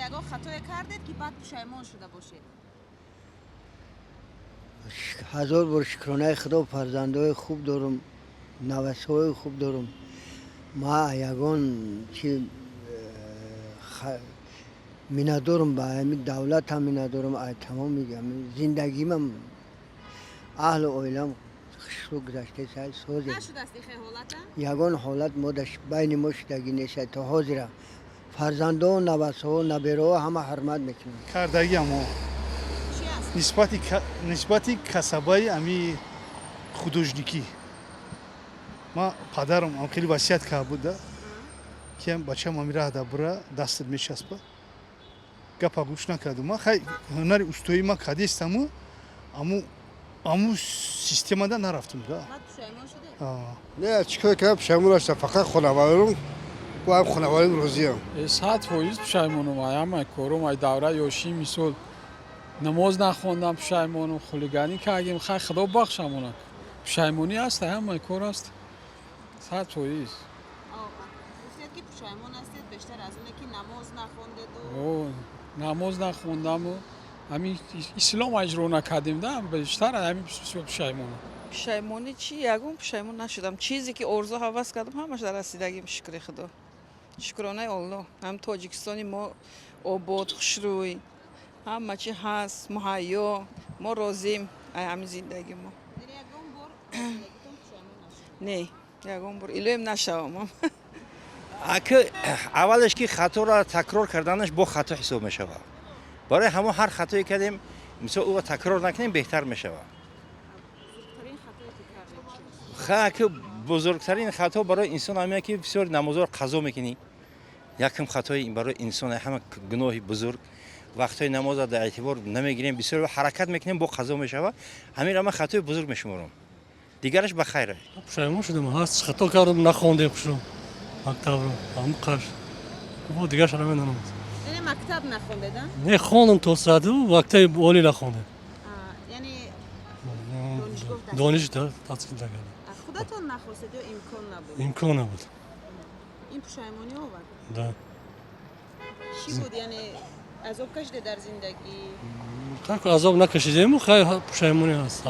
یگاه خطای کردید که بعد پشیمان شده باشید؟ هزار بار شکرانه خدا فرزندای خوب دارم، نوسای خوب دارم. ما یگان که میندارم به همین دولت هم میندارم. تمام میگم زندگیم اهل اویلم خشلو گذشته سازه نشده است این حالت؟ یگان حالت ما داشت بین ما شدگی نیست تا حاضر فرزنده و نوسه و نبیره ها همه حرمت میکنن کردگی همو چی است؟ نسبتی کسبای امی خودجنیکی ما پدرم هم خیلی وصیت کرده بوده که بچه ما میره دبره دست میچسبه گپ گوش نکردم. ما خیلی هنر استویی ما کردیستم امو سیستم دا نرفتم دا. بعد پشیمان شده؟ نه چیکار کنم پشیمون هستم فقط خانواده‌ام با هم خانواده‌ام راضیم. 100% پشیمونم. همه کارم ای دوره یاشی مثال نماز نخوندم پشیمونم، خلیگانی کردیم. خیر خدا بخشمون. پشیمونی هست همه کار است. 100%. گفتید که پشیمان هستید بیشتر از اونه که نماز نخوندید و نماز نخوندم و همین اسلام اجرا نکردیم ده بیشتر همین پشیمونم. پشیمانی چی؟ یگون پشیمون نشدم. چیزی که آرزو هوس کردم همش در رسیدگیم شکر خدا. شکرانه الله. هم تاجیکستانی ما آباد خوشروی همه چی هست مهیا ما راضیم همین زندگی ما. در یگان بار زندگیتون پشیمان نشد؟ نه یگون بار ایلویم نشوم. اگه اولش که خطا را تکرار کردنش با خطا حساب میشه. برای همه هر خطایی کردیم مثل او تکرار نکنیم بهتر میشه. بزرگترین خطایی که کردید چی است؟ بزرگترین خطا برای انسان همیه که بسیار نمازها قضا میکنی. یکم خطای برای انسان همه گناه بزرگ وقتی نماز در اعتبار نمیگیریم بسیار حرکت میکنیم با قضا میشه. همین همه خطای بزرگ میشمارم. دیگرش بخیره. پشیمان شدم هست خطا کردم نخوندم خوشم مکتب رو هم قش با دیگه شرم نمیدونم. یعنی مکتب نخوندید؟ نه خوندم تا ساده وقتی اولی نخوندم. یعنی دانش تحصیل نکردم. خودتون نخواستید یا امکان نبود؟ امکان نبود. این پشیمانی آورد؟ ده. چی بود یعنی عذاب کشیده در زندگی؟ تا که عذاب نکشیدیم خیلی پشیمانی هست.